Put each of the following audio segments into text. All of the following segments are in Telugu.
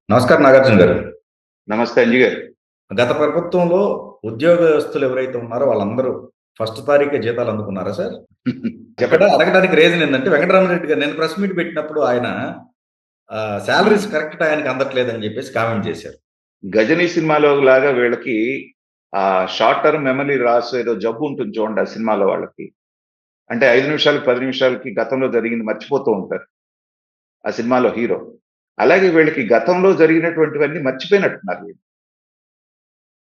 నమస్కారం నాగార్జున గారు. నమస్తే అంజీ గారు. గత ప్రభుత్వంలో ఉద్యోగస్తులు ఎవరైతే ఉన్నారో వాళ్ళందరూ ఫస్ట్ తారీఖే జీతాలు అందుకున్నారా సార్? ఇక్కడ చెప్పండి. అడగడానికి రీజన్ ఏందంటే వెంకటరామరెడ్డి గారు నేను ప్రెస్ మీట్ పెట్టినప్పుడు ఆయన సాలరీస్ కరెక్ట్ టయానికి అందట్లేదని చెప్పేసి కామెంట్ చేశారు. 'గజనీ' సినిమాలో లాగా వీళ్ళకి షార్ట్ టర్మ్ మెమరీ లాస్ ఏదో జబ్బు ఉంటుంది చూడండి ఆ సినిమాలో వాళ్ళకి. అంటే 5 నిమిషాలకి, 10 నిమిషాలకి గతంలో జరిగింది మర్చిపోతూ ఉంటారు. ఆ సినిమాలో హీరో. అలాగే వీళ్ళకి గతంలో జరిగినటువంటివన్నీ మర్చిపోయినట్టున్నారు వీళ్ళు.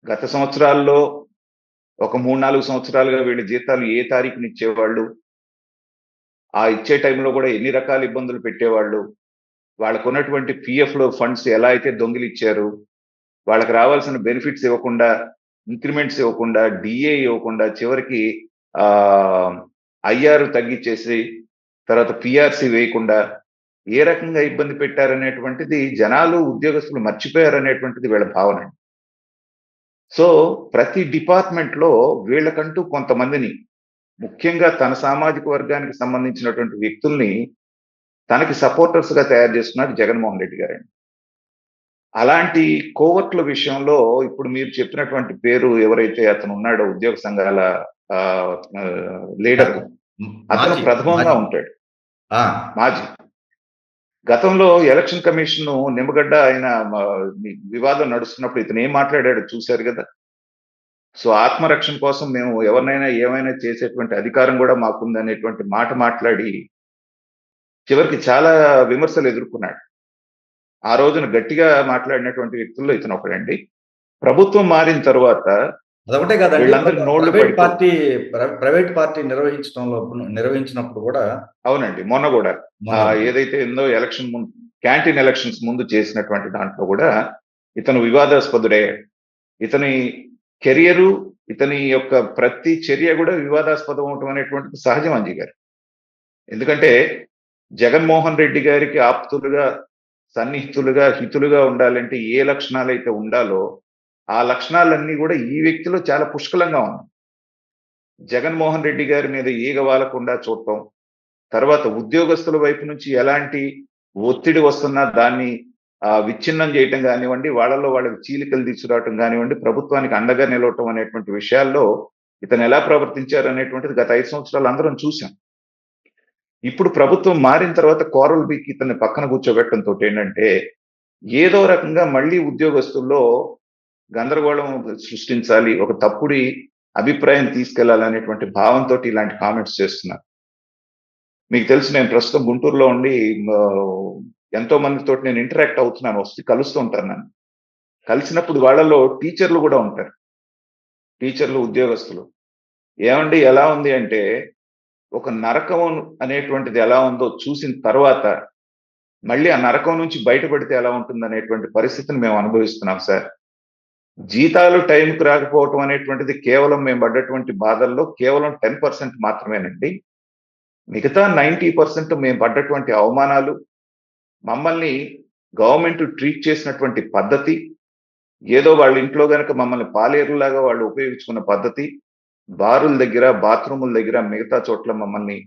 గత సంవత్సరాల్లో ఒక 3, 4 సంవత్సరాలుగా వీళ్ళ జీతాలు ఏ తారీఖున ఇచ్చేవాళ్ళు, ఆ ఇచ్చే టైంలో కూడా ఎన్ని రకాల ఇబ్బందులు పెట్టేవాళ్ళు, వాళ్ళకున్నటువంటి పీఎఫ్‌లో ఫండ్స్ ఎలా అయితే దొంగిలిచ్చారు, వాళ్ళకి రావాల్సిన బెనిఫిట్స్ ఇవ్వకుండా, ఇంక్రిమెంట్స్ ఇవ్వకుండా, డీఏ ఇవ్వకుండా చివరికి ఆహ్, ఐఆర్ తగ్గిచ్చేసి, తర్వాత పీఆర్సీ వేయకుండా ఏ రకంగా ఇబ్బంది పెట్టారనేటువంటిది జనాలు, ఉద్యోగస్తులు మర్చిపోయారనేటువంటిది వీళ్ళ భావన. సో, ప్రతి డిపార్ట్‌మెంట్‌లో వీళ్ళకంటూ కొంతమందిని, ముఖ్యంగా తన సామాజిక వర్గానికి సంబంధించినటువంటి వ్యక్తుల్ని తనకి సపోర్టర్స్‌గా తయారు చేసుకున్నాడు జగన్మోహన్ రెడ్డి గారండి. అలాంటి కోవర్ట్‌ల విషయంలో ఇప్పుడు మీరు చెప్పినటువంటి పేరు ఎవరైతే అతను ఉన్నాడో ఉద్యోగ సంఘాల ఆహ్, ఆహ్, లీడరు. అతను మాజీ ప్రథమంగా మాజీ. ఉంటాడు. ఆ! మాజీ. గతంలో ఎలక్షన్ కమిషన్ నిమ్మగడ్డ ఆయన వివాదం నడుస్తున్నప్పుడు ఇతను ఏం మాట్లాడాడో చూసారు గదా! సో, ఆత్మరక్షణ కోసం మేము ఎవరినైనా ఏమైనా చేసేటువంటి అధికారం గూడా మాకుందనేటువంటి మాట మాట్లాడి, చివరికి చాలా విమర్శలు ఎదుర్కొన్నాడు. ఆ రోజున గట్టిగా మాట్లాడినటువంటి వ్యక్తుల్లో ఇతనొకడండి. ప్రభుత్వం మారిన తరువాత అదొకటే కాదండి. వీళ్ళందరి నోళ్ళు పడిపోయి ప్రైవేట్ పార్టీ నిర్వహించినప్పుడు కూడా అవునండి. మొన్న గూడా మొన్న ఏదైతే ఉందో ఎలక్షన్ ముందు క్యాంటీన్ ఎలక్షన్స్ ముందు చేసినటువంటి దాంట్లో గూడా ఇతను వివాదాస్పదుడయ్యాడు. ఇతని కెరియరు, ఇతని యొక్క ప్రతి చర్య గూడా వివాదాస్పదం అవ్వటం అనేటువంటిది సహజం అంజి గారు. ఎందుకంటే జగన్మోహన్ రెడ్డి గారికి ఆప్తులుగా, సన్నిహితులుగా, హితులుగా ఉండాలంటే ఏ లక్షణాలైతే ఉండాలో, ఆ లక్షణాలన్నీ గూడా ఈ వ్యక్తిలో చాలా పుష్కలంగా ఉన్నాయి. జగన్మోహన్ రెడ్డి గారి మీద ఈగ వాలకుండా చూడటం, తర్వాత ఉద్యోగస్తుల వైపు నుంచి ఎలాంటి ఒత్తిడి వస్తున్నా దాన్ని విచ్ఛిన్నం చేయటం గానివ్వండి, వాళ్ళలో వాళ్ళకి చీలికలు తీసుకురావటం గానివ్వండి, ప్రభుత్వానికి అండగా నిలవటం అనేటువంటి విషయాల్లో ఇతను ఎలా ప్రవర్తించారు అనేటువంటిది గత 5 సంవత్సరాలు అందరం చూసాం. ఇప్పుడు ప్రభుత్వం మారిన తర్వాత కోరలు పీకి ఇతన్ని పక్కన కూర్చోబెట్టడంతోటేంటంటే, ఏదో రకంగా మళ్ళీ ఉద్యోగస్తుల్లో గందరగోళం సృష్టించాలి, ఒక తప్పుడి అభిప్రాయం తీసుకెళ్లాలనేటువంటి భావంతోటి ఇలాంటి కామెంట్స్ చేస్తున్నారు. మీకు తెలుసు నేను ప్రస్తుతం గుంటూరులో ఉండి ఎంతో మందితోటి నేను ఇంటరాక్ట్ అవుతున్నాను. వస్తూ కలుస్తూ ఉంటాను నన్ను. కలిసినప్పుడు వాళ్ళలో టీచర్లు గూడా ఉంటారు. టీచర్లు, ఉద్యోగస్తులు. ఏవండీ ఎలా ఉంది అంటే, ఒక నరకం అనేటువంటిది ఎలా ఉందో చూసిన తర్వాత, మళ్ళీ ఆ నరకం నుంచి బయటపడితే ఎలా ఉంటుందనేటువంటి పరిస్థితిని మేము అనుభవిస్తున్నాం సార్. జీతాలు టైంకి రాకపోవటం అనేటువంటిది కేవలం మేము పడ్డటువంటి బాధల్లో కేవలం 10% మాత్రమేనండి. మిగతా 90% మేము పడ్డటువంటి అవమానాలు, మమ్మల్ని గవర్నమెంట్ ట్రీట్ చేసినటువంటి పద్ధతి, ఏదో వాళ్ళ ఇంట్లో గనక మమ్మల్ని పాలేరులాగా వాళ్ళు ఉపయోగించుకున్న పద్ధతి, బారుల దగ్గర, బాత్రూముల దగ్గర, మిగతా చోట్ల మమ్మల్ని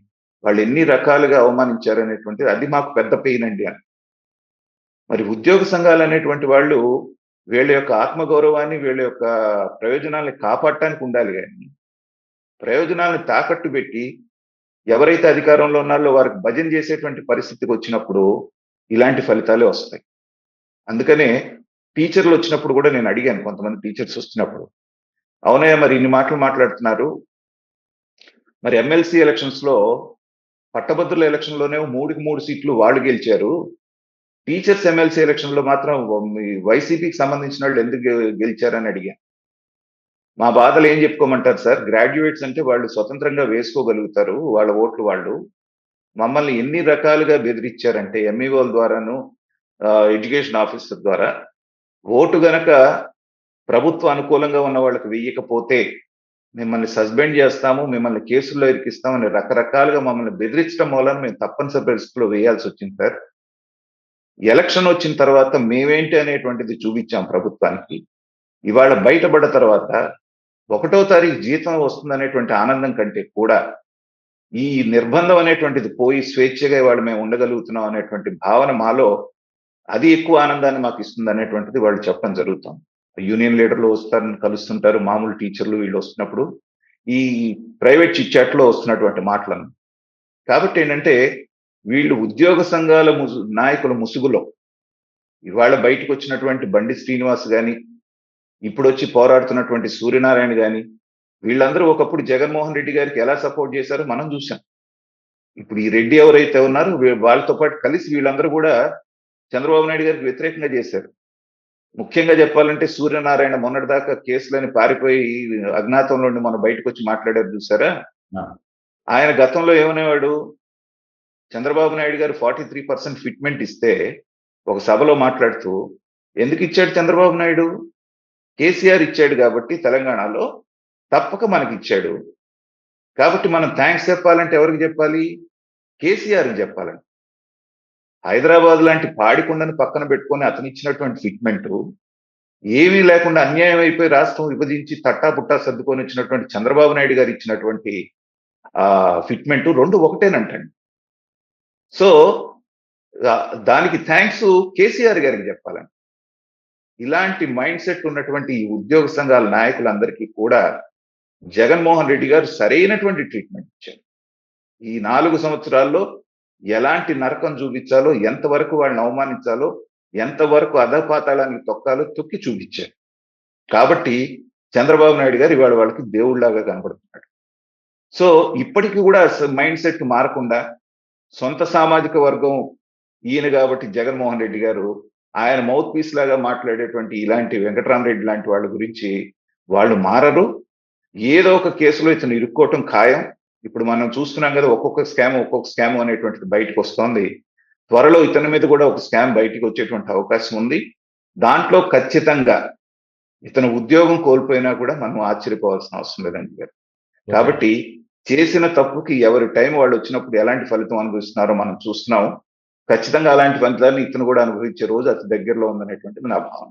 వాళ్ళు ఎన్ని రకాలుగా అవమానించారనేటువంటిది అది మాకు పెద్ద పెయిన్ అండి అని. మరి ఉద్యోగ సంఘాలనేటువంటి వాళ్ళు వీళ్ళ యొక్క ఆత్మగౌరవాన్ని, వీళ్ళ యొక్క ప్రయోజనాల్ని కాపాడటానికి ఉండాలి గాని, ప్రయోజనాల్ని తాకట్టు పెట్టి ఎవరైతే అధికారంలో ఉన్నారో వారికి భజన చేసేటువంటి పరిస్థితికొచ్చినప్పుడు ఇలాంటి ఫలితాలే వస్తాయి. అందుకనే టీచర్‌లొచ్చినప్పుడు గూడా నేను అడిగాను కొంతమంది టీచర్స్ వస్తున్నప్పుడు. అవునయ్య మరి ఇన్ని మాటలు మాట్లాడుతున్నారు. మరి ఎమ్మెల్సీ ఎలక్షన్స్‌లో పట్టభద్రుల ఎలక్షన్‌లోనేమో 3కి 3 సీట్లు వాళ్ళు గెలిచారు. టీచర్స్ ఎమ్మెల్సీ ఎలక్షన్‌లో మాత్రం మీ వైసీపీకి సంబంధించినోళ్ళు ఎందుకు గెలిచారని అడిగాను. మా బాధలు ఏం చెప్పుకోమంటారు సార్? గ్రాడ్యుయేట్స్ అంటే వాళ్ళు స్వతంత్రంగా వేసుకోగలుగుతారు. వాళ్ళ ఓట్లు వాళ్ళు. మమ్మల్ని ఎన్ని రకాలుగా బెదిరిచ్చారంటే ఎంఈఓల ద్వారాను, ఎడ్యుకేషన్ ఆఫీసర్ ద్వారా ఓటు గనక ప్రభుత్వ అనుకూలంగా ఉన్న వాళ్ళకి వెయ్యకపోతే మిమ్మల్ని సస్పెండ్ చేస్తాము, మిమ్మల్ని కేసుల్లో ఇరికిస్తామని రకరకాలుగా మమ్మల్ని బెదిరించడం మూలాన మేము తప్పనిసరి పరిస్థితిలో వేయాల్సొచ్చింది సార్. ఎలక్షన్ వచ్చిన తర్వాత మేమేంటి అనేటువంటిది చూపించాం ప్రభుత్వానికి. ఇవాళ బయటపడ్డ తర్వాత 1వ తారీఖు జీతం వస్తుందనేటువంటి ఆనందం కంటే కూడా, ఈ నిర్బంధం అనేటువంటిది పోయి స్వేచ్ఛగా ఇవాళ మేము ఉండగలుగుతున్నాం అనేటువంటి భావన మాలో అది ఎక్కువ ఆనందాన్ని మాకు ఇస్తుంది అనేటువంటిది వాళ్ళు చెప్పడం జరుగుతాం. యూనియన్ లీడర్లు వస్తారని కలుస్తుంటారు, మామూలు టీచర్లు వీళ్ళు వస్తున్నప్పుడు ఈ ప్రైవేట్ చిట్ చాట్ లో వస్తున్నటువంటి మాటలను. కాబట్టి ఏంటంటే వీళ్ళు ఉద్యోగ సంఘాల నాయకుల ముసుగులో ఇవాళ బయటకు వచ్చినటువంటి బండి శ్రీనివాస్ గాని, ఇప్పుడు వచ్చి పోరాడుతున్నటువంటి సూర్యనారాయణ గాని, వీళ్ళందరూ ఒకప్పుడు జగన్మోహన్ రెడ్డి గారికి ఎలా సపోర్ట్ చేశారో మనం చూసాం. ఇప్పుడు ఈ రెడ్డి ఎవరైతే ఉన్నారో వాళ్ళతో పాటు కలిసి వీళ్ళందరూ కూడా చంద్రబాబు నాయుడు గారికి వ్యతిరేకంగా చేశారు. ముఖ్యంగా చెప్పాలంటే సూర్యనారాయణ మొన్నటిదాకా కేసులని పారిపోయి అజ్ఞాతంలో నుండి మన బయటకు వచ్చి మాట్లాడారు చూసారా? ఆ, ఆయన గతంలో ఏమనేవాడు, చంద్రబాబు నాయుడు గారు 43% ఫిట్మెంట్ ఇస్తే ఒక సభలో మాట్లాడుతూ, ఎందుకు ఇచ్చాడు చంద్రబాబు నాయుడు? కేసీఆర్ ఇచ్చాడు కాబట్టి తెలంగాణలో తప్పక మనకి ఇచ్చాడు. కాబట్టి మనం థ్యాంక్స్ చెప్పాలంటే ఎవరికి చెప్పాలి? కేసీఆర్కి చెప్పాలండి. హైదరాబాద్ లాంటి పాడికొండని పక్కన పెట్టుకొని అతను ఇచ్చినటువంటి ఫిట్మెంట్ ఏమీ లేకుండా అన్యాయం అయిపోయి రాష్ట్రం విభజించి తట్టా పుట్టా సర్దుకొని వచ్చినటువంటి చంద్రబాబు నాయుడు గారు ఇచ్చినటువంటి ఫిట్మెంట్ రెండు ఒకటేనంటండి. సో దానికి థ్యాంక్స్ కేసీఆర్ గారికి చెప్పాలండి. ఇలాంటి మైండ్ సెట్ ఉన్నటువంటి ఈ ఉద్యోగ సంఘాల నాయకులందరికీ కూడా జగన్మోహన్ రెడ్డి గారు సరైనటువంటి ట్రీట్మెంట్ ఇచ్చారు. ఈ 4 సంవత్సరాల్లో ఎలాంటి నరకం చూపించాలో, ఎంతవరకు వాళ్ళని అవమానించాలో, ఎంతవరకు అధపాతాళానికి తొక్కాలో తొక్కి చూపించారు. కాబట్టి చంద్రబాబు నాయుడు గారు ఇవాళ వాళ్ళకి దేవుళ్లాగా కనపడుతున్నాడు. సో ఇప్పటికీ కూడా మైండ్ సెట్ మారకుండా సొంత సామాజిక వర్గం ఈయన కాబట్టి జగన్మోహన్ రెడ్డి గారు ఆయన మౌత్ పీస్ లాగా మాట్లాడేటువంటి ఇలాంటి వెంకటరామరెడ్డి లాంటి వాళ్ళ గురించి వాళ్ళు మారరు. ఏదో ఒక కేసులో ఇతను ఇరుక్కోవటం ఖాయం. ఇప్పుడు మనం చూస్తున్నాం కదా, ఒక్కొక్క స్కామ్ అనేటువంటిది బయటకు వస్తోంది. త్వరలో ఇతని మీద కూడా ఒక స్కామ్ బయటకు వచ్చేటువంటి అవకాశం ఉంది. దాంట్లో ఖచ్చితంగా ఇతను ఉద్యోగం కోల్పోయినా కూడా మనం ఆశ్చర్యపోవాల్సిన అవసరం లేదండి గారు. కాబట్టి చేసిన తప్పుకి ఎవరి టైం వాళ్ళు వచ్చినప్పుడు ఎలాంటి ఫలితం అనుభవిస్తున్నారో మనం చూస్తున్నాం. ఖచ్చితంగా అలాంటి ఫలితాన్ని ఇతను కూడా అనుభవించే రోజు అతి దగ్గరలో ఉందనేటువంటిది నా భావన.